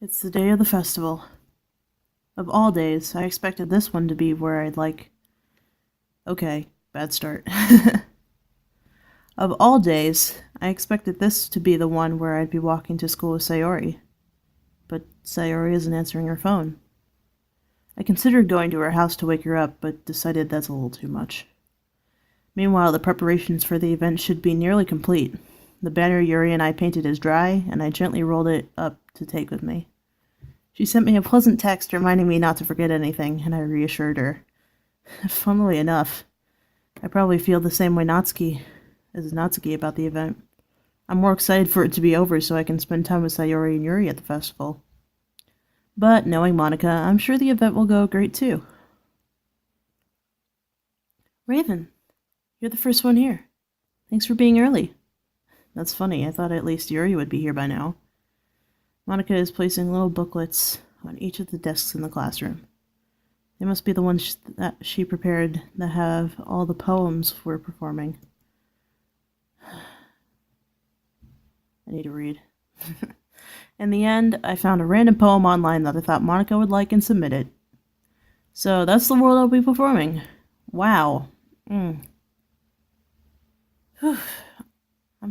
It's the day of the festival. Of all days, I expected this one to be where I'd like. Okay, bad start. Of all days, I expected this to be the one where I'd be walking to school with Sayori. But Sayori isn't answering her phone. I considered going to her house to wake her up, but decided that's a little too much. Meanwhile, the preparations for the event should be nearly complete. The banner Yuri and I painted is dry, and I gently rolled it up to take with me. She sent me a pleasant text reminding me not to forget anything, and I reassured her. Funnily enough, I probably feel the same way as Natsuki about the event. I'm more excited for it to be over so I can spend time with Sayori and Yuri at the festival. But knowing Monica, I'm sure the event will go great too. Raven, you're the first one here. Thanks for being early. That's funny, I thought at least Yuri would be here by now. Monica is placing little booklets on each of the desks in the classroom. They must be the ones that she prepared that have all the poems we're performing. I need to read. In the end, I found a random poem online that I thought Monica would like and submit it. So that's the world I'll be performing. Wow. I'm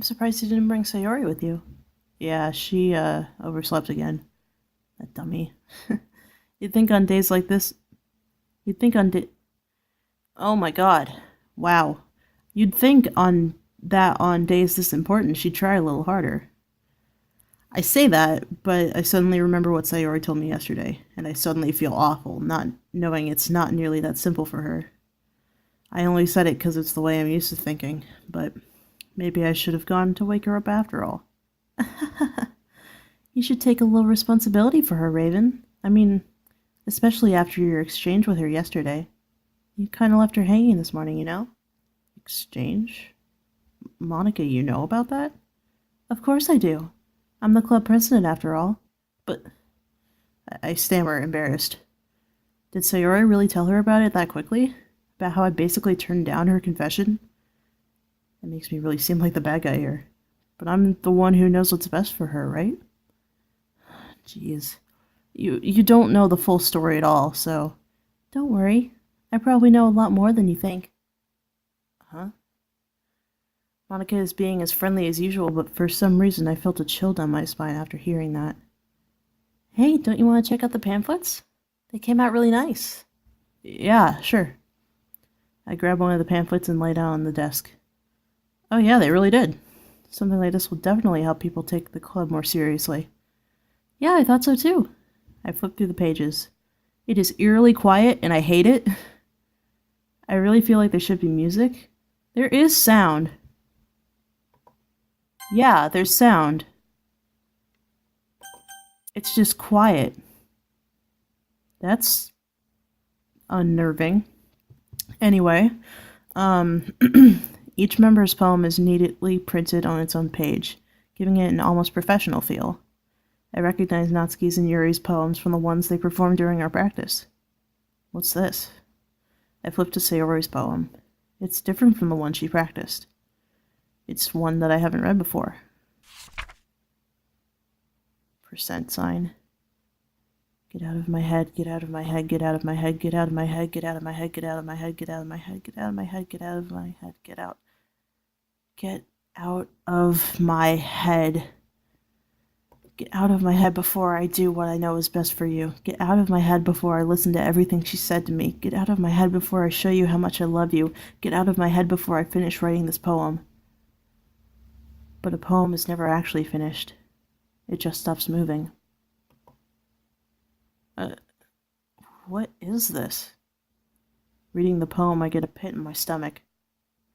surprised you didn't bring Sayori with you. Yeah, she overslept again. That dummy. You'd think on days like this... Oh my god. Wow. You'd think on days this important, she'd try a little harder. I say that, but I suddenly remember what Sayori told me yesterday, and I suddenly feel awful, not knowing it's not nearly that simple for her. I only said it because it's the way I'm used to thinking, but maybe I should have gone to wake her up after all. You should take a little responsibility for her, Raven. I mean, especially after your exchange with her yesterday. You kind of left her hanging this morning, you know? Exchange? Monica, you know about that? Of course I do. I'm the club president after all. But... I stammer, embarrassed. Did Sayori really tell her about it that quickly? About how I basically turned down her confession? That makes me really seem like the bad guy here. But I'm the one who knows what's best for her, right? Jeez. You don't know the full story at all, so... Don't worry. I probably know a lot more than you think. Huh? Monica is being as friendly as usual, but for some reason I felt a chill down my spine after hearing that. Hey, don't you want to check out the pamphlets? They came out really nice. Yeah, sure. I grabbed one of the pamphlets and laid it on the desk. Oh yeah, they really did. Something like this will definitely help people take the club more seriously. Yeah, I thought so too. I flipped through the pages. It is eerily quiet, and I hate it. I really feel like there should be music. There is sound. Yeah, there's sound. It's just quiet. That's unnerving. Anyway, each member's poem is neatly printed on its own page, giving it an almost professional feel. I recognize Natsuki's and Yuri's poems from the ones they performed during our practice. What's this? I flipped to Sayori's poem. It's different from the one she practiced. It's one that I haven't read before. Percent sign. Get out of my head, get out of my head, get out of my head, get out of my head, get out of my head, get out of my head, get out of my head, get out of my head, get out of my head, get out. Get out of my head. Get out of my head before I do what I know is best for you. Get out of my head before I listen to everything she said to me. Get out of my head before I show you how much I love you. Get out of my head before I finish writing this poem. But a poem is never actually finished. It just stops moving. What is this? Reading the poem, I get a pit in my stomach.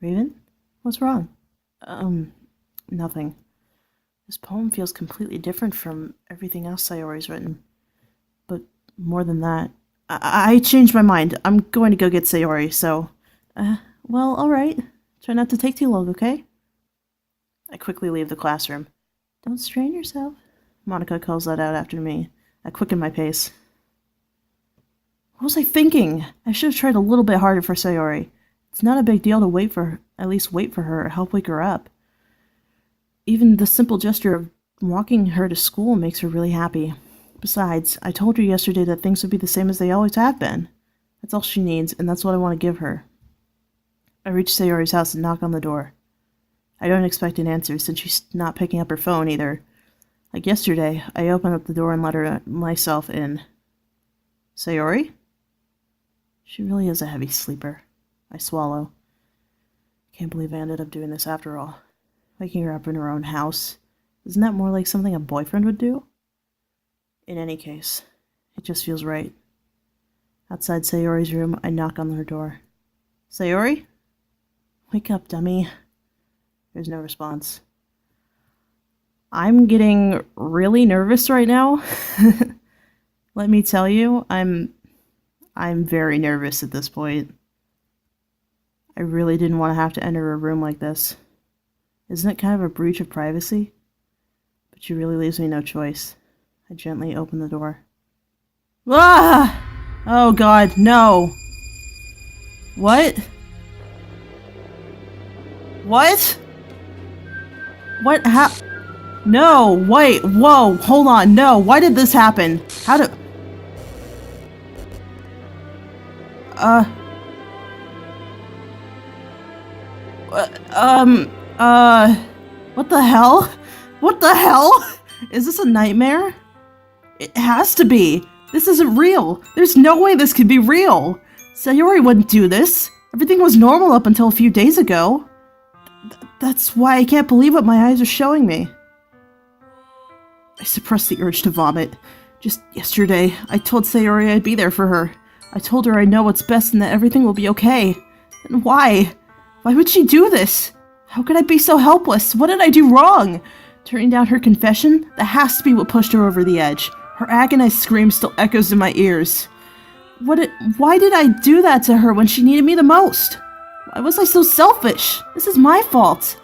Raven? What's wrong? Nothing. This poem feels completely different from everything else Sayori's written. But more than that, I changed my mind. I'm going to go get Sayori, so... well, alright. Try not to take too long, okay? I quickly leave the classroom. Don't strain yourself. Monica calls that out after me. I quicken my pace. What was I thinking? I should have tried a little bit harder for Sayori. It's not a big deal to wait for her or help wake her up. Even the simple gesture of walking her to school makes her really happy. Besides, I told her yesterday that things would be the same as they always have been. That's all she needs, and that's what I want to give her. I reach Sayori's house and knock on the door. I don't expect an answer since she's not picking up her phone either. Like yesterday, I open up the door and let her myself in. Sayori? She really is a heavy sleeper. I swallow. Can't believe I ended up doing this after all. Waking her up in her own house. Isn't that more like something a boyfriend would do? In any case, it just feels right. Outside Sayori's room, I knock on her door. Sayori? Wake up, dummy. There's no response. I'm getting really nervous right now. Let me tell you, I'm very nervous at this point. I really didn't want to have to enter a room like this. Isn't it kind of a breach of privacy? But she really leaves me no choice. I gently open the door. Ah! Oh god, no! What? What? What No, wait, whoa, hold on, no, why did this happen? How did... What the hell? What the hell? Is this a nightmare? It has to be. This isn't real. There's no way this could be real. Sayori wouldn't do this. Everything was normal up until a few days ago. That's why I can't believe what my eyes are showing me. I suppressed the urge to vomit. Just yesterday, I told Sayori I'd be there for her. I told her I know what's best and that everything will be okay. And why? Why would she do this? How could I be so helpless? What did I do wrong? Turning down her confession? That has to be what pushed her over the edge. Her agonized scream still echoes in my ears. Why did I do that to her when she needed me the most? Why was I so selfish? This is my fault.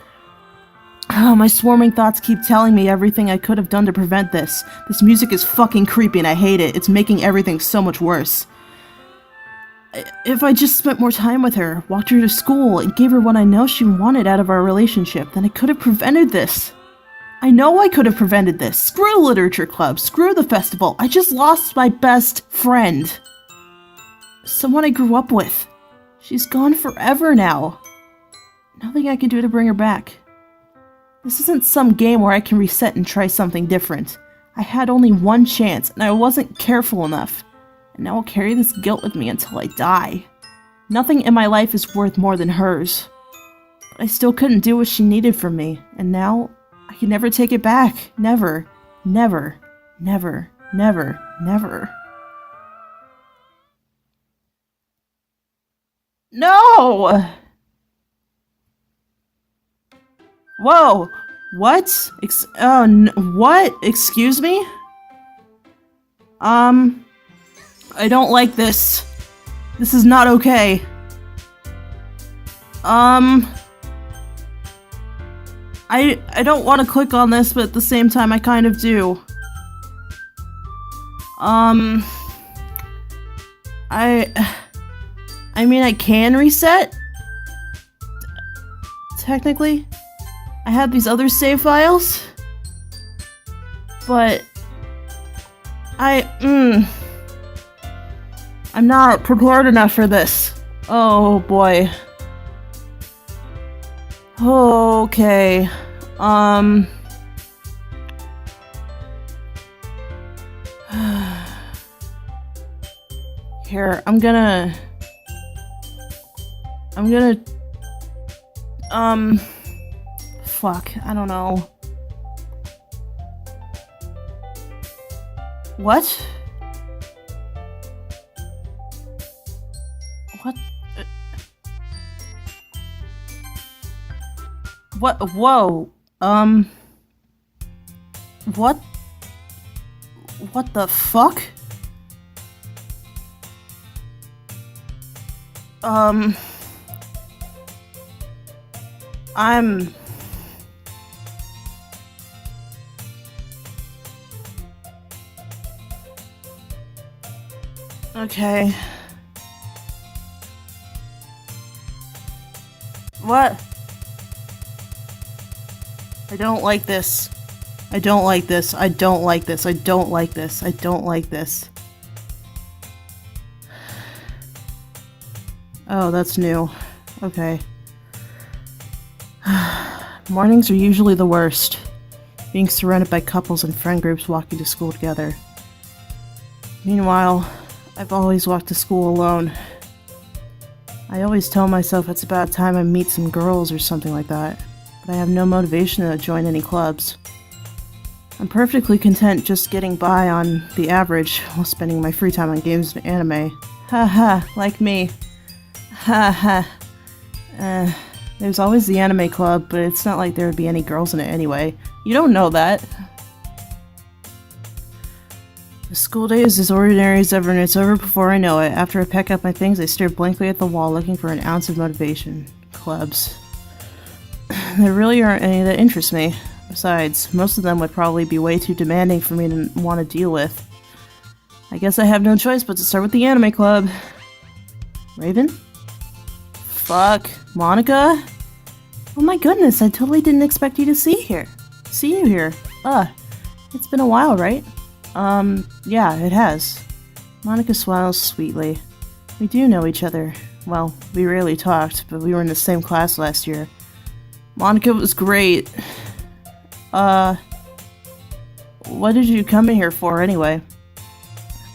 Oh, my swarming thoughts keep telling me everything I could have done to prevent this. This music is fucking creepy and I hate it. It's making everything so much worse. If I just spent more time with her, walked her to school, and gave her what I know she wanted out of our relationship, then I could have prevented this. I know I could have prevented this. Screw the literature club. Screw the festival. I just lost my best friend. Someone I grew up with. She's gone forever now. Nothing I can do to bring her back. This isn't some game where I can reset and try something different. I had only one chance, and I wasn't careful enough. And now I'll carry this guilt with me until I die. Nothing in my life is worth more than hers. But I still couldn't do what she needed from me, and now I can never take it back. Never. Never. Never. Never. Never. No! Whoa! What? What? Excuse me? I don't like this. This is not okay. I don't want to click on this, but at the same time I kind of do. I mean, I can reset? Technically. I have these other save files. But... I'm not prepared enough for this. Oh boy. Okay. Here, I'm gonna... Fuck, I don't know. What? What? What? Whoa. What? What the fuck? I'm... Okay. What? I don't like this. I don't like this. I don't like this. I don't like this. I don't like this. Oh, that's new. Okay. Mornings are usually the worst. Being surrounded by couples and friend groups walking to school together. Meanwhile, I've always walked to school alone. I always tell myself it's about time I meet some girls or something like that, but I have no motivation to join any clubs. I'm perfectly content just getting by on the average while spending my free time on games and anime. Haha, like me. Haha. There's always the anime club, but it's not like there would be any girls in it anyway. You don't know that. The school day is as ordinary as ever, and it's over before I know it. After I pack up my things, I stare blankly at the wall, looking for an ounce of motivation. Clubs. There really aren't any that interest me. Besides, most of them would probably be way too demanding for me to want to deal with. I guess I have no choice but to start with the anime club. Raven? Fuck. Monica? Oh my goodness, I totally didn't expect you to see you here. It's been a while, right? Yeah, it has. Monica smiles sweetly. We do know each other. Well, we rarely talked, but we were in the same class last year. Monica was great. What did you come in here for anyway?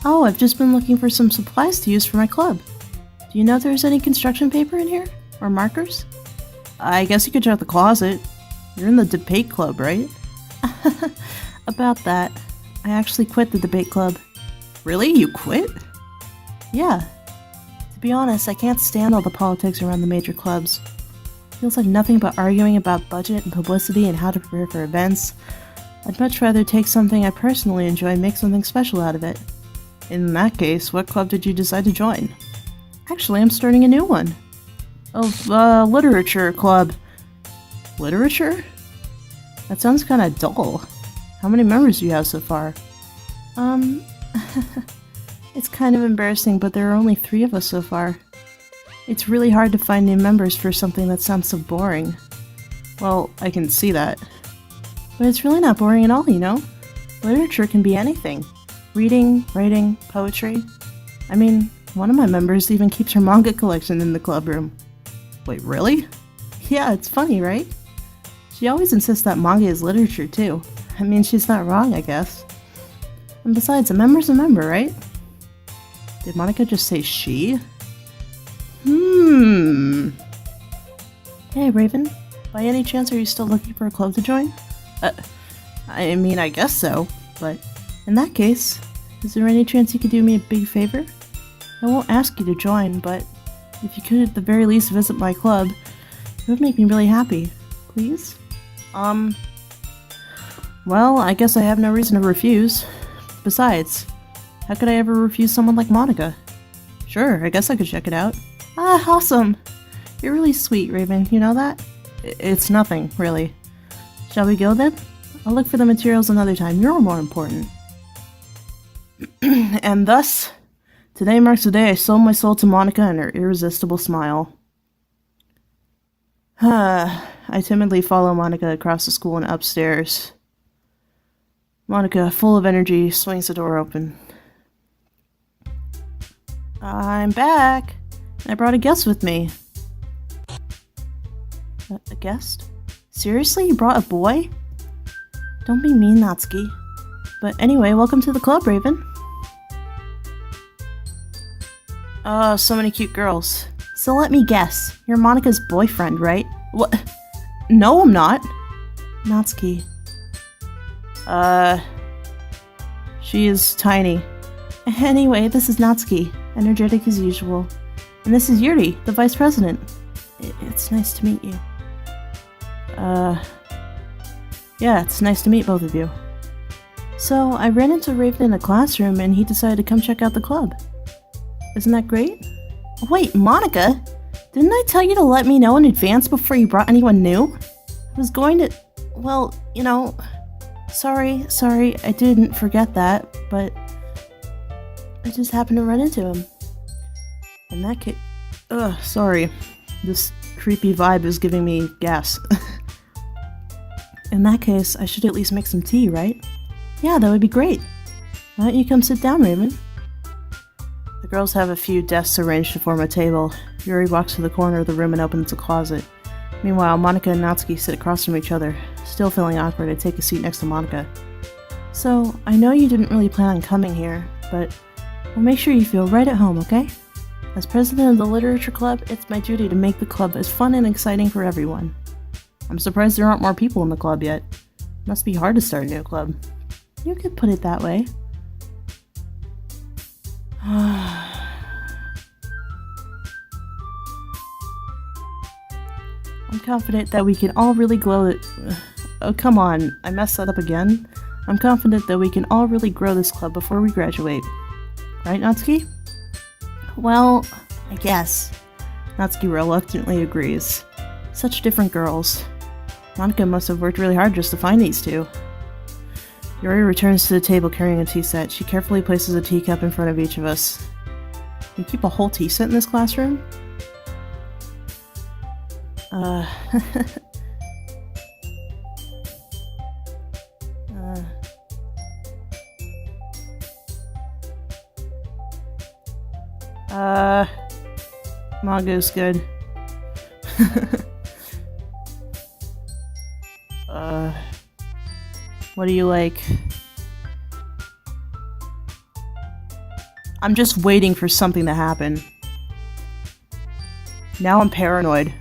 Oh, I've just been looking for some supplies to use for my club. Do you know if there's any construction paper in here? Or markers? I guess you could check the closet. You're in the debate club, right? About that. I actually quit the debate club. Really? You quit? Yeah. To be honest, I can't stand all the politics around the major clubs. Feels like nothing but arguing about budget and publicity and how to prepare for events. I'd much rather take something I personally enjoy and make something special out of it. In that case, what club did you decide to join? Actually, I'm starting a new one. Oh, literature club. Literature? That sounds kinda dull. How many members do you have so far? It's kind of embarrassing, but there are only 3 of us so far. It's really hard to find new members for something that sounds so boring. Well, I can see that. But it's really not boring at all, you know? Literature can be anything. Reading, writing, poetry. I mean, one of my members even keeps her manga collection in the club room. Wait, really? Yeah, it's funny, right? She always insists that manga is literature, too. I mean, she's not wrong, I guess. And besides, a member's a member, right? Did Monica just say she? Hey, Raven. By any chance, are you still looking for a club to join? I mean, I guess so, but in that case, is there any chance you could do me a big favor? I won't ask you to join, but if you could at the very least visit my club, it would make me really happy. Please? Well, I guess I have no reason to refuse. Besides, how could I ever refuse someone like Monica? Sure, I guess I could check it out. Ah, awesome! You're really sweet, Raven, you know that? It's nothing, really. Shall we go then? I'll look for the materials another time. You're more important. And thus, today marks the day I sold my soul to Monica and her irresistible smile. I timidly follow Monica across the school and upstairs. Monica, full of energy, swings the door open. I'm back! I brought a guest with me. A guest? Seriously? You brought a boy? Don't be mean, Natsuki. But anyway, welcome to the club, Raven. Oh, so many cute girls. So let me guess. You're Monica's boyfriend, right? What? No, I'm not. Natsuki. She is tiny. Anyway, this is Natsuki, energetic as usual. And this is Yuri, the vice president. It's nice to meet you. Yeah, it's nice to meet both of you. So, I ran into Raven in the classroom and he decided to come check out the club. Isn't that great? Wait, Monica? Didn't I tell you to let me know in advance before you brought anyone new? I was going to... well, you know... Sorry, I didn't forget that, but... I just happened to run into him. In that case... Ugh, sorry. This creepy vibe is giving me gas. In In that case, I should at least make some tea, right? Yeah, that would be great. Why don't you come sit down, Raven? The girls have a few desks arranged to form a table. Yuri walks to the corner of the room and opens a closet. Meanwhile, Monika and Natsuki sit across from each other. Still feeling awkward, I take a seat next to Monika. So, I know you didn't really plan on coming here, but we'll make sure you feel right at home, okay? As president of the literature club, it's my duty to make the club as fun and exciting for everyone. I'm surprised there aren't more people in the club yet. Must be hard to start a new club. You could put it that way. I'm confident that we can all really grow it. Oh, come on. I messed that up again. I'm confident that we can all really grow this club before we graduate. Right, Natsuki? Well, I guess. Natsuki reluctantly agrees. Such different girls. Monika must have worked really hard just to find these two. Yuri returns to the table carrying a tea set. She carefully places a teacup in front of each of us. You keep a whole tea set in this classroom? Mango's good. What do you like? I'm just waiting for something to happen. Now I'm paranoid.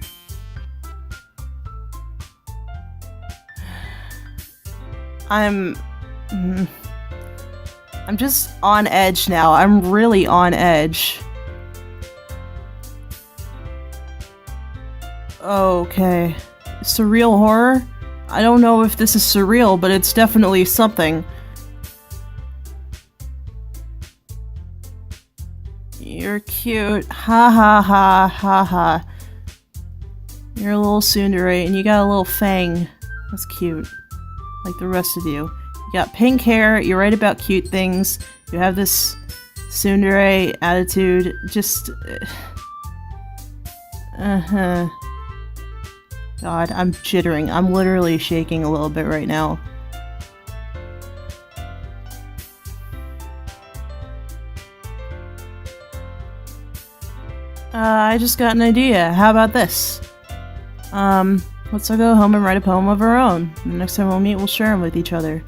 I'm just on edge now. I'm really on edge. Okay. Surreal horror? I don't know if this is surreal, but it's definitely something. You're cute. Ha ha ha ha ha. You're a little tsundere and you got a little fang. That's cute. Like the rest of you. You got pink hair, you're right about cute things. You have this tsundere attitude. Just... God, I'm jittering. I'm literally shaking a little bit right now. I just got an idea. How about this? Let's all go home and write a poem of our own. The next time we'll meet, we'll share them with each other.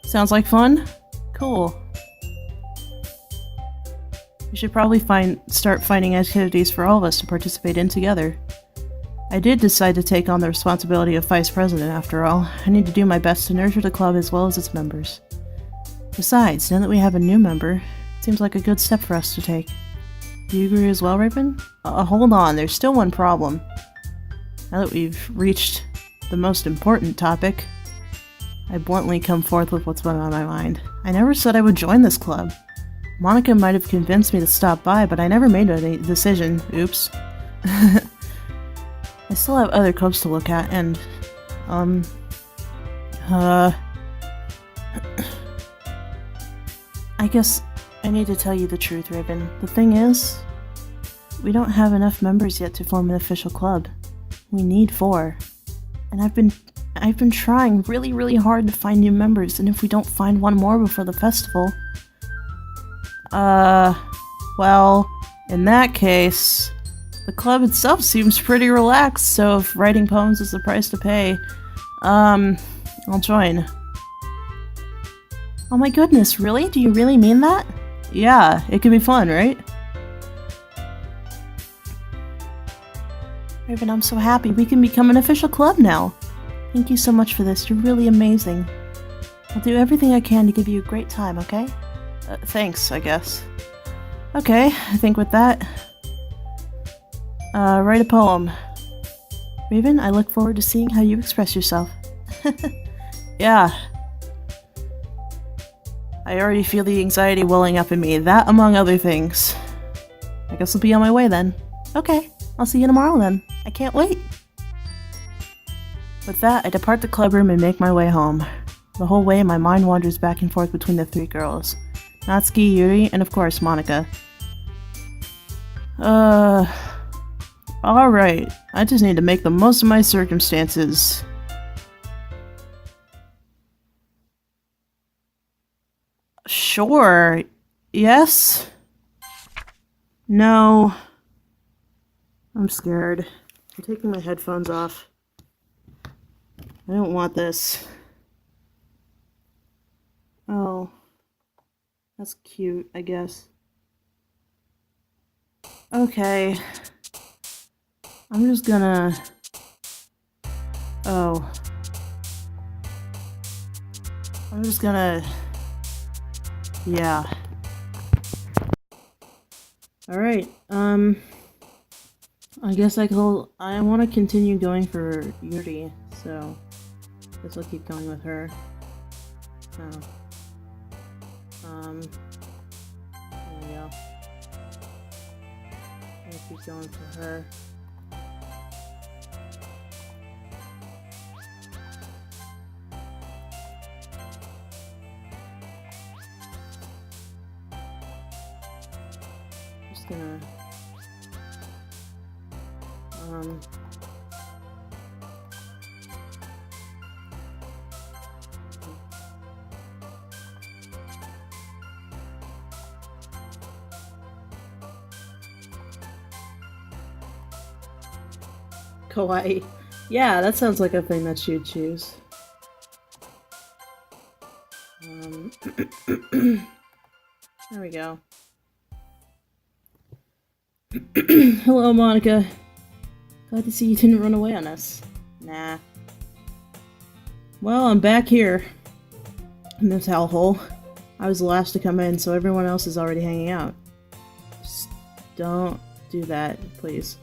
Sounds like fun? Cool. We should probably start finding activities for all of us to participate in together. I did decide to take on the responsibility of vice president, after all. I need to do my best to nurture the club as well as its members. Besides, now that we have a new member, it seems like a good step for us to take. Do you agree as well, Raven? Hold on, there's still one problem. Now that we've reached the most important topic, I bluntly come forth with what's been on my mind. I never said I would join this club. Monika might have convinced me to stop by, but I never made a decision. Oops. I still have other clubs to look at, and, I guess I need to tell you the truth, Raven. The thing is, we don't have enough members yet to form an official club. We need 4. And I've been trying really, really hard to find new members, and if we don't find one more before the festival... well, in that case... The club itself seems pretty relaxed, so if writing poems is the price to pay, I'll join. Oh my goodness, really? Do you really mean that? Yeah, it could be fun, right? Raven, I'm so happy. We can become an official club now. Thank you so much for this. You're really amazing. I'll do everything I can to give you a great time, okay? Thanks, I guess. Okay, I think with that... write a poem. Raven, I look forward to seeing how you express yourself. Yeah. I already feel the anxiety welling up in me, that among other things. I guess I'll be on my way then. Okay, I'll see you tomorrow then. I can't wait. With that, I depart the club room and make my way home. The whole way, my mind wanders back and forth between the 3 girls. Natsuki, Yuri, and of course, Monika. Alright, I just need to make the most of my circumstances. Sure. Yes? No. I'm scared. I'm taking my headphones off. I don't want this. Oh. That's cute, I guess. Okay. I'm just gonna... Oh. I'm just gonna... Yeah. Alright, I guess I want to continue going for Yuri, so I guess I'll keep going with her. Oh. There we go. I'll keep going for her. Just gonna Kawaii. Yeah, that sounds like a thing that you'd choose. There we go. Hello, Monica. Glad to see you didn't run away on us. Nah. Well, I'm back here in this hellhole. I was the last to come in, so everyone else is already hanging out. Just don't do that, please.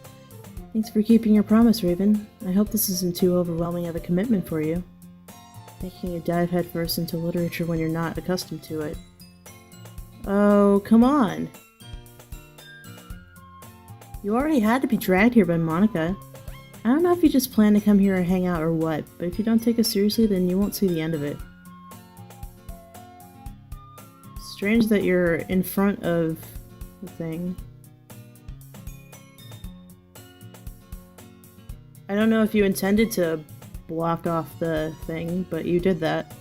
Thanks for keeping your promise, Raven. I hope this isn't too overwhelming of a commitment for you. Making you dive headfirst into literature when you're not accustomed to it. Oh, come on. You already had to be dragged here by Monica. I don't know if you just plan to come here and hang out or what, but if you don't take us seriously, then you won't see the end of it. Strange that you're in front of the thing. I don't know if you intended to block off the thing, but you did that.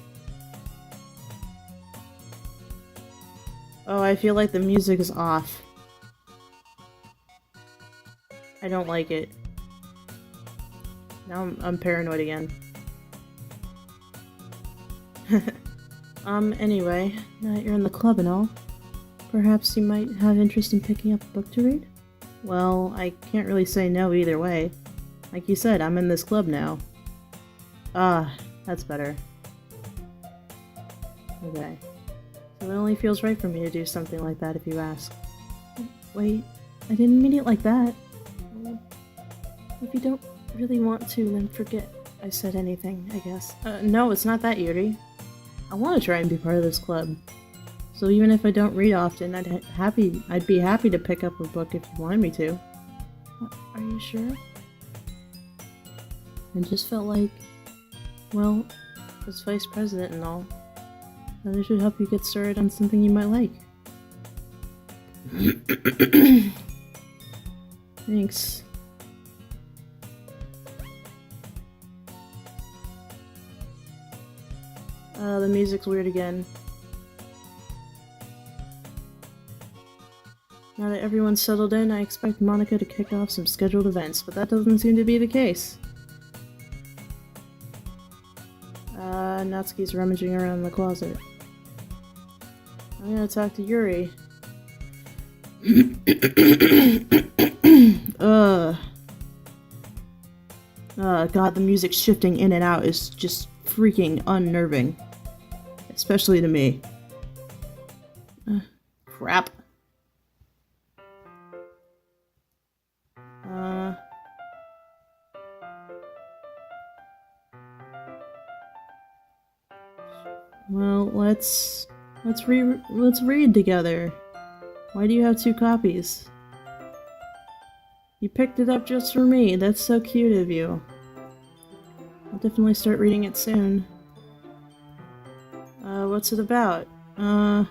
Oh, I feel like the music is off. I don't like it. Now I'm paranoid again. Anyway, now that you're in the club and all, perhaps you might have interest in picking up a book to read? Well, I can't really say no either way. Like you said, I'm in this club now. Ah, that's better. Okay. So it only feels right for me to do something like that if you ask. Wait, I didn't mean it like that. If you don't really want to, then forget I said anything, I guess. No, it's not that, Yuri. I want to try and be part of this club. So even if I don't read often, I'd be happy to pick up a book if you wanted me to. Are you sure? I just felt like, well, as vice president and all, that I should help you get started on something you might like. Thanks. The music's weird again. Now that everyone's settled in, I expect Monica to kick off some scheduled events, but that doesn't seem to be the case. Natsuki's rummaging around in the closet. I'm gonna talk to Yuri. God, the music shifting in and out is just freaking unnerving. Especially to me. Crap. Well, let's read together. Why do you have 2 copies? You picked it up just for me. That's so cute of you. I'll definitely start reading it soon. What's it about? I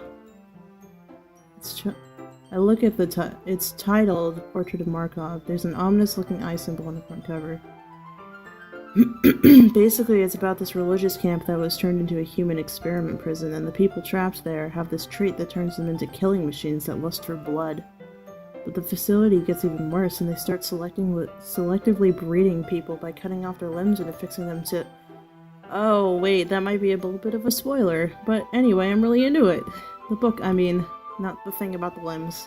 look at it's titled Portrait of Markov. There's an ominous looking eye symbol on the front cover. Basically, it's about this religious camp that was turned into a human experiment prison, and the people trapped there have this trait that turns them into killing machines that lust for blood. But the facility gets even worse, and they start selectively breeding people by cutting off their limbs and affixing them to... Oh, wait, that might be a little bit of a spoiler. But anyway, I'm really into it. The book, I mean, not the thing about the limbs.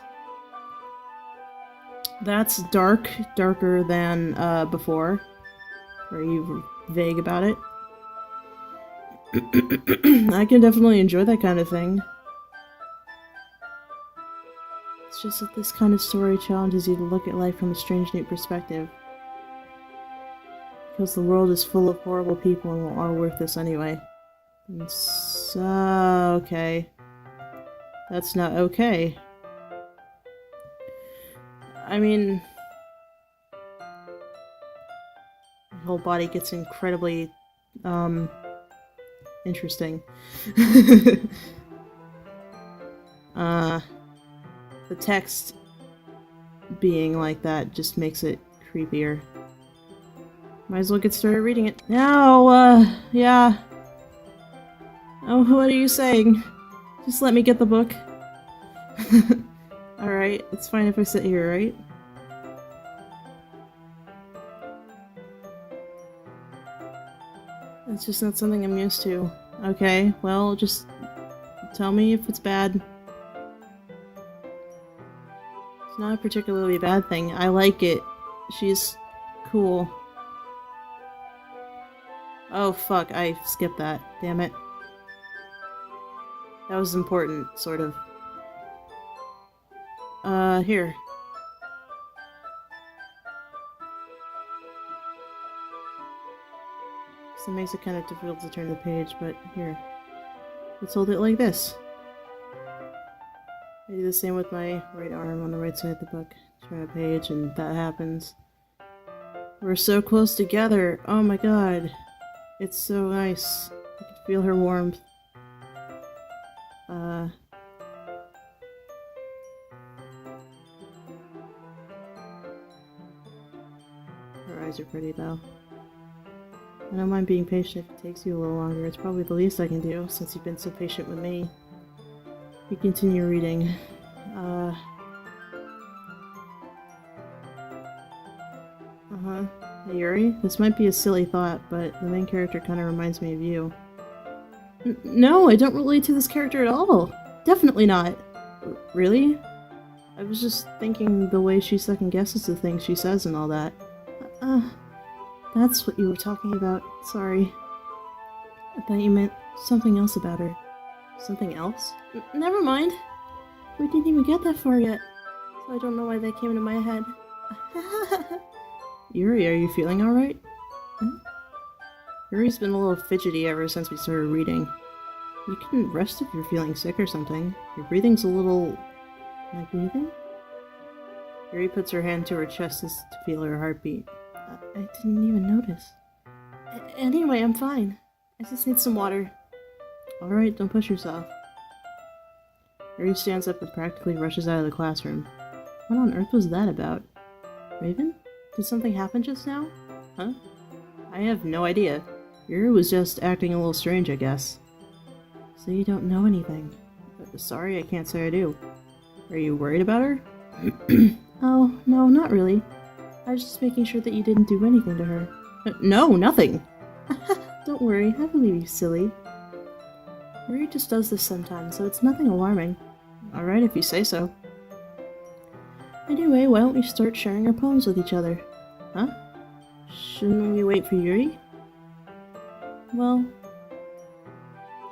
That's darker than before. Are you vague about it? I can definitely enjoy that kind of thing. It's just that this kind of story challenges you to look at life from a strange new perspective. Because the world is full of horrible people and we're all worth this anyway. And so, okay. That's not okay. I mean... my whole body gets incredibly, interesting. The text being like that just makes it creepier. Might as well get started reading it. No, yeah. Oh, what are you saying? Just let me get the book. Alright, it's fine if I sit here, right? It's just not something I'm used to. Okay, well, just tell me if it's bad. It's not a particularly bad thing. I like it. She's cool. Oh fuck, I skipped that. Damn it. That was important, sort of. Here. So it makes it kind of difficult to turn the page, but here. Let's hold it like this. I do the same with my right arm on the right side of the book. Turn a page and that happens. We're so close together. Oh my god. It's so nice. I can feel her warmth. Her eyes are pretty though. I don't mind being patient if it takes you a little longer. It's probably the least I can do, since you've been so patient with me. You continue reading. Hey, Yuri? This might be a silly thought, but the main character kind of reminds me of you. No, I don't relate to this character at all! Definitely not! Really? I was just thinking the way she second-guesses the things she says and all that. That's what you were talking about. Sorry. I thought you meant something else about her. Something else? Never mind. We didn't even get that far yet. So I don't know why that came into my head. Yuri, are you feeling alright? Yuri's been a little fidgety ever since we started reading. You can rest if you're feeling sick or something. Your breathing's a little... Am I breathing? Yuri puts her hand to her chest to feel her heartbeat. I didn't even notice. Anyway, I'm fine. I just need some water. Alright, don't push yourself. Yuri stands up and practically rushes out of the classroom. What on earth was that about? Raven? Did something happen just now? Huh? I have no idea. Yuri was just acting a little strange, I guess. So you don't know anything. Sorry, I can't say I do. Are you worried about her? Oh, no, not really. I was just making sure that you didn't do anything to her. No, nothing! Don't worry, I believe you, silly. Yuri just does this sometimes, so it's nothing alarming. Alright, if you say so. Anyway, why don't we start sharing our poems with each other? Huh? Shouldn't we wait for Yuri? Well,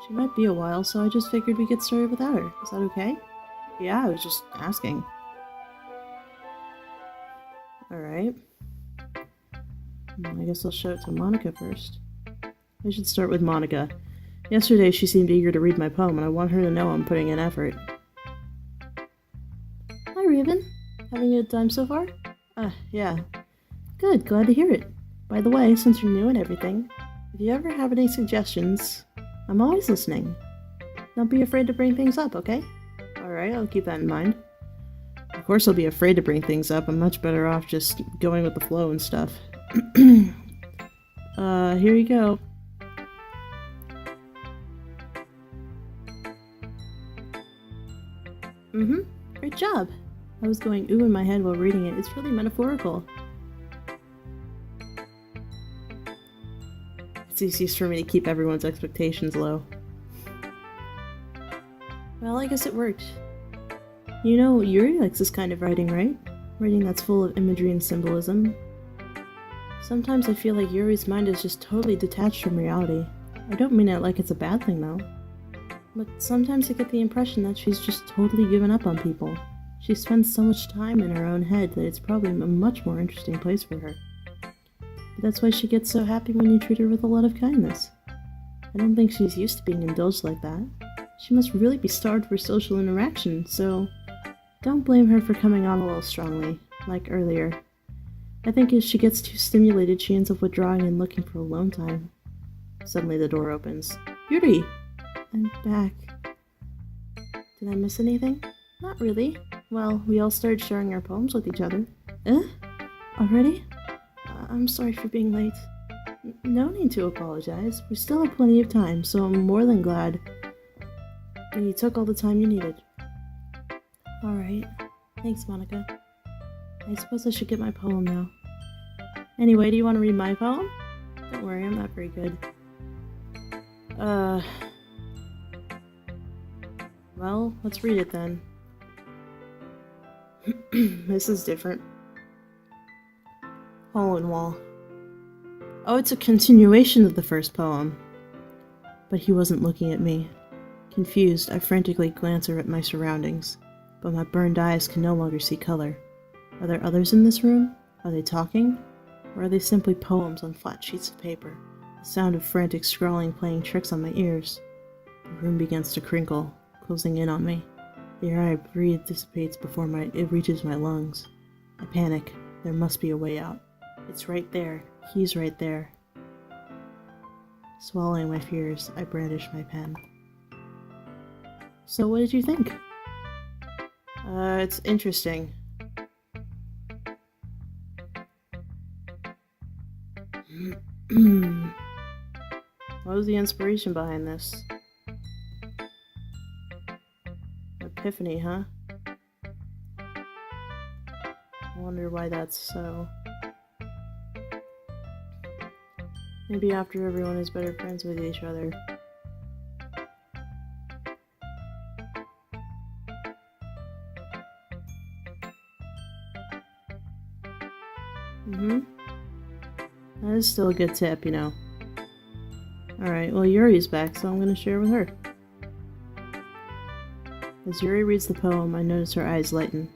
she might be a while, so I just figured we'd get started without her. Is that okay? Yeah, I was just asking. Alright. I guess I'll show it to Monica first. I should start with Monica. Yesterday she seemed eager to read my poem, and I want her to know I'm putting in effort. Hi, Raven. Having a good time so far? Yeah. Good, glad to hear it. By the way, since you're new and everything, if you ever have any suggestions, I'm always listening. Don't be afraid to bring things up, okay? Alright, I'll keep that in mind. Of course I'll be afraid to bring things up. I'm much better off just going with the flow and stuff. Here you go. Mm-hmm. Great job. I was going ooh in my head while reading it. It's really metaphorical. It's easiest for me to keep everyone's expectations low. Well, I guess it worked. You know, Yuri likes this kind of writing, right? Writing that's full of imagery and symbolism. Sometimes I feel like Yuri's mind is just totally detached from reality. I don't mean it like it's a bad thing, though. But sometimes I get the impression that she's just totally given up on people. She spends so much time in her own head that it's probably a much more interesting place for her. But that's why she gets so happy when you treat her with a lot of kindness. I don't think she's used to being indulged like that. She must really be starved for social interaction, so don't blame her for coming on a little strongly, like earlier. I think if she gets too stimulated, she ends up withdrawing and looking for alone time. Suddenly the door opens. Yuri! I'm back. Did I miss anything? Not really. Well, we all started sharing our poems with each other. Already? I'm sorry for being late. No need to apologize. We still have plenty of time, so I'm more than glad that you took all the time you needed. Alright. Thanks, Monica. I suppose I should get my poem now. Anyway, do you want to read my poem? Don't worry, I'm not very good. Well, let's read it then. This is different. Hole and Wall. Oh, it's a continuation of the first poem. But he wasn't looking at me. Confused, I frantically glance at my surroundings, but my burned eyes can no longer see color. Are there others in this room? Are they talking? Or are they simply poems on flat sheets of paper? The sound of frantic scrawling playing tricks on my ears. The room begins to crinkle, closing in on me. The air I breathe dissipates before it reaches my lungs. I panic. There must be a way out. It's right there. He's right there. Swallowing my fears, I brandish my pen. So what did you think? It's interesting. What was the inspiration behind this? Epiphany, huh? I wonder why that's so. Maybe after everyone is better friends with each other. That is still a good tip, you know. Alright, well Yuri's back, so I'm gonna share with her. As Yuri reads the poem, I notice her eyes lighten.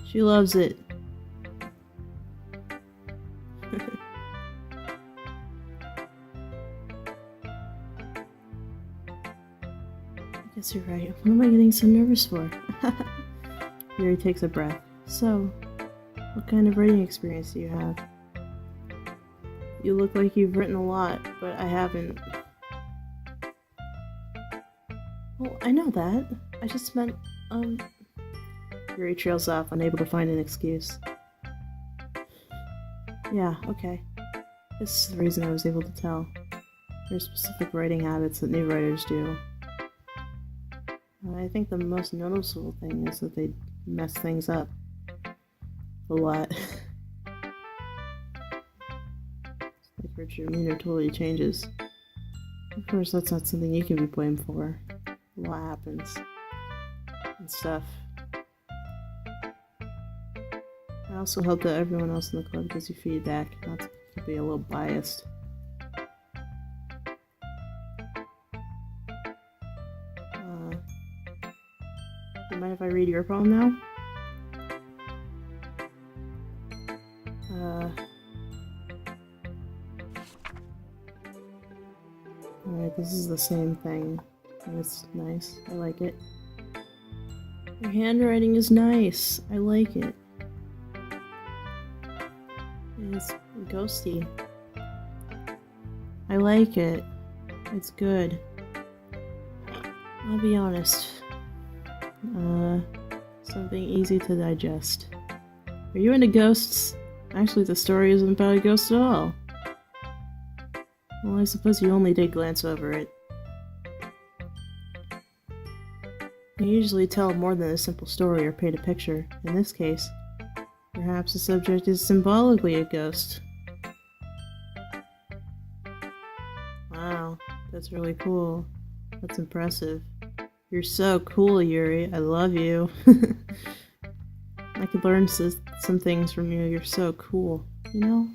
She loves it. I guess you're right. What am I getting so nervous for? Yuri takes a breath. So, what kind of writing experience do you have? You look like you've written a lot, but I haven't. Well, I know that. I just meant, Yuri trails off, unable to find an excuse. Yeah, okay. This is the reason I was able to tell. There are specific writing habits that new writers do. I think the most noticeable thing is that they mess things up. A lot. Like your demeanor totally changes. Of course, that's not something you can be blamed for. A lot happens. And stuff. I also hope that everyone else in the club gives you feedback, not to be a little biased. You mind if I read your poem now? Alright, this is the same thing. It's nice. I like it. Your handwriting is nice. I like it. It's ghosty. I like it. It's good. I'll be honest. Something easy to digest. Are you into ghosts? Actually, the story isn't about a ghost at all. Well, I suppose you only did glance over it. You usually tell more than a simple story or paint a picture. In this case, perhaps the subject is symbolically a ghost. Wow, that's really cool. That's impressive. You're so cool, Yuri. I love you. I could learn some things from you. You're so cool. You know?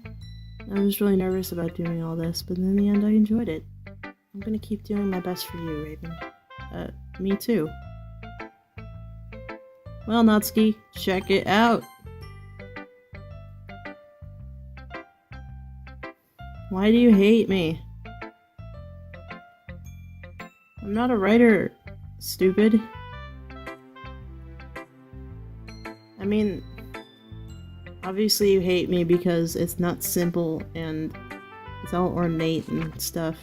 I was really nervous about doing all this, but in the end I enjoyed it. I'm gonna keep doing my best for you, Raven. Me too. Well, Natsuki, check it out! Why do you hate me? I'm not a writer, stupid. I mean, obviously you hate me because it's not simple and it's all ornate and stuff.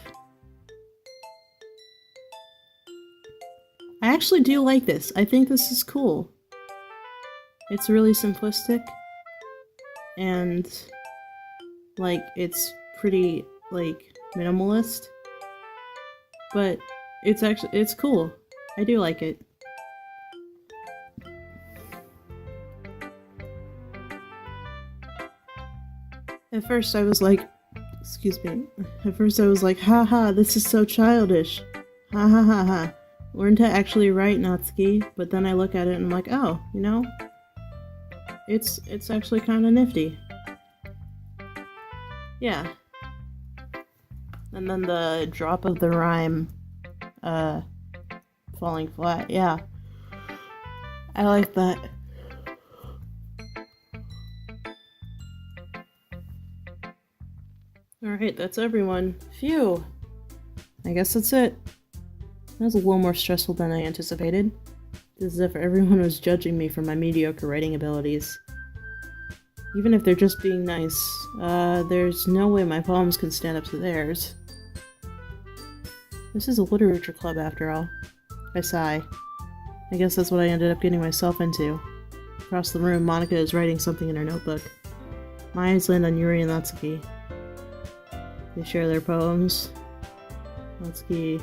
I actually do like this. I think this is cool. It's really simplistic and like it's pretty like minimalist, but it's cool. I do like it. At first I was like, excuse me. At first I was like, haha, this is so childish. Ha ha ha ha. Learn to actually write, Natsuki. But then I look at it and I'm like, oh, you know, it's actually kind of nifty. Yeah. And then the drop of the rhyme, falling flat. Yeah. I like that. Alright, that's everyone. Phew. I guess that's it. That was a little more stressful than I anticipated. It's as if everyone was judging me for my mediocre writing abilities. Even if they're just being nice, there's no way my poems can stand up to theirs. This is a literature club after all. I sigh. I guess that's what I ended up getting myself into. Across the room, Monika is writing something in her notebook. My eyes land on Yuri and Natsuki. They share their poems. Natsuki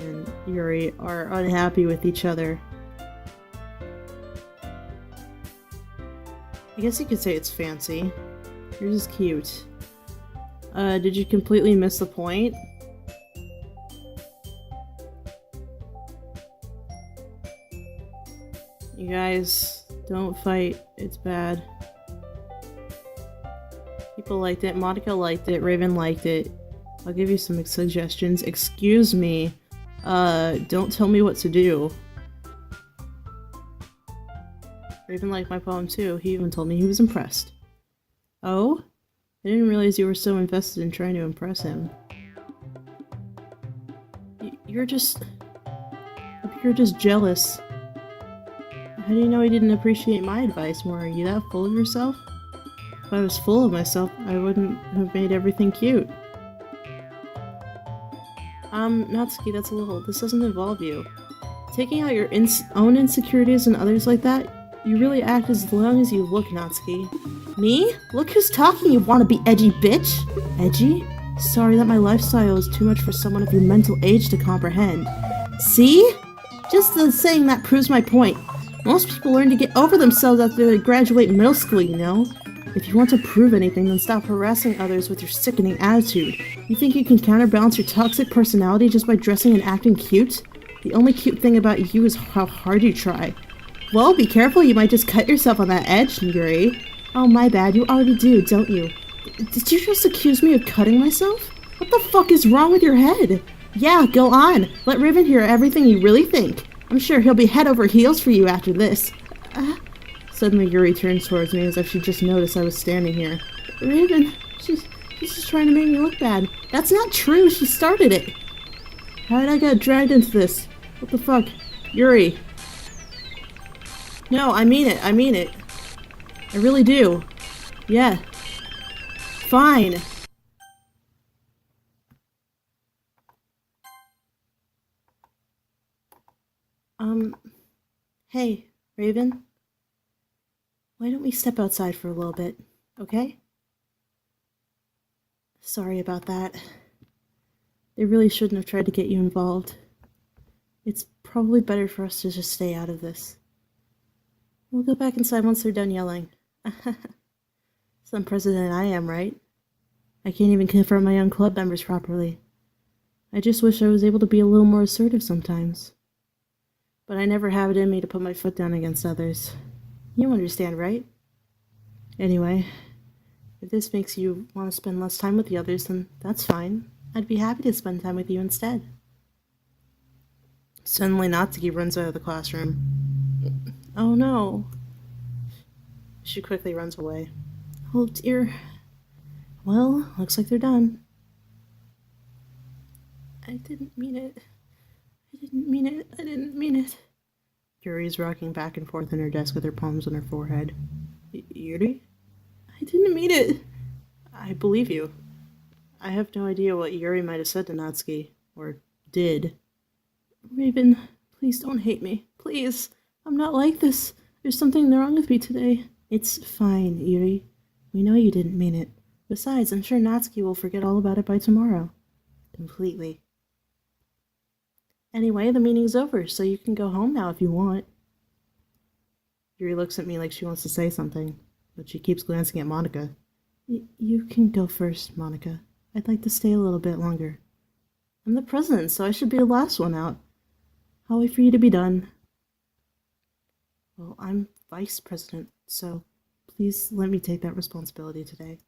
and Yuri are unhappy with each other. I guess you could say it's fancy. Yours is cute. Did you completely miss the point? You guys, don't fight. It's bad. People liked it. Monika liked it. Raven liked it. I'll give you some suggestions. Excuse me. Don't tell me what to do. Raven liked my poem too. He even told me he was impressed. Oh? I didn't realize you were so invested in trying to impress him. You're just jealous. How do you know he didn't appreciate my advice more? Are you that full of yourself? If I was full of myself, I wouldn't have made everything cute. Natsuki, that's a little. This doesn't involve you. Taking out your own insecurities and others like that, you really act as long as you look, Natsuki. Me? Look who's talking, you wanna-be edgy bitch! Edgy? Sorry that my lifestyle is too much for someone of your mental age to comprehend. See? Just the saying that proves my point. Most people learn to get over themselves after they graduate middle school, you know? If you want to prove anything, then stop harassing others with your sickening attitude. You think you can counterbalance your toxic personality just by dressing and acting cute? The only cute thing about you is how hard you try. Well, be careful, you might just cut yourself on that edge, Yuri. Oh, my bad, you already do, don't you? Did you just accuse me of cutting myself? What the fuck is wrong with your head? Yeah, go on. Let Raven hear everything you really think. I'm sure he'll be head over heels for you after this. Suddenly Yuri turns towards me as if she just noticed I was standing here. Raven, she's just trying to make me look bad. That's not true, she started it. How did I get dragged into this? What the fuck? Yuri. No, I mean it. I really do. Yeah. Fine. Hey, Raven. Why don't we step outside for a little bit, okay? Sorry about that. They really shouldn't have tried to get you involved. It's probably better for us to just stay out of this. We'll go back inside once they're done yelling. Some president I am, right? I can't even confront my own club members properly. I just wish I was able to be a little more assertive sometimes. But I never have it in me to put my foot down against others. You understand, right? Anyway, if this makes you want to spend less time with the others, then that's fine. I'd be happy to spend time with you instead. Suddenly Natsuki runs out of the classroom. Oh no. She quickly runs away. Oh dear. Well, looks like they're done. I didn't mean it. I didn't mean it. I didn't mean it. Yuri's rocking back and forth in her desk with her palms on her forehead. Yuri? I didn't mean it. I believe you. I have no idea what Yuri might have said to Natsuki. Or did. Raven, please don't hate me. Please. I'm not like this. There's something wrong with me today. It's fine, Yuri. We know you didn't mean it. Besides, I'm sure Natsuki will forget all about it by tomorrow. Completely. Anyway, the meeting's over, so you can go home now if you want. Yuri looks at me like she wants to say something, but she keeps glancing at Monica. You can go first, Monica. I'd like to stay a little bit longer. I'm the president, so I should be the last one out. I'll wait for you to be done. Well, I'm vice president, so please let me take that responsibility today.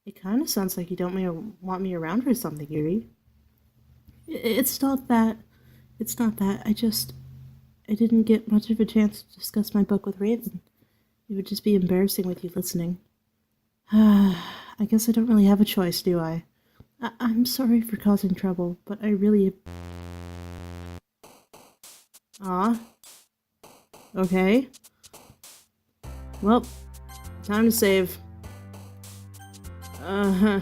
It kind of sounds like you don't want me around for something, Yuri. It's not that. It's not that. I didn't get much of a chance to discuss my book with Raven. It would just be embarrassing with you listening. I guess I don't really have a choice, do I? I'm sorry for causing trouble, but I really... Ah. Okay. Well, time to save. Uh-huh.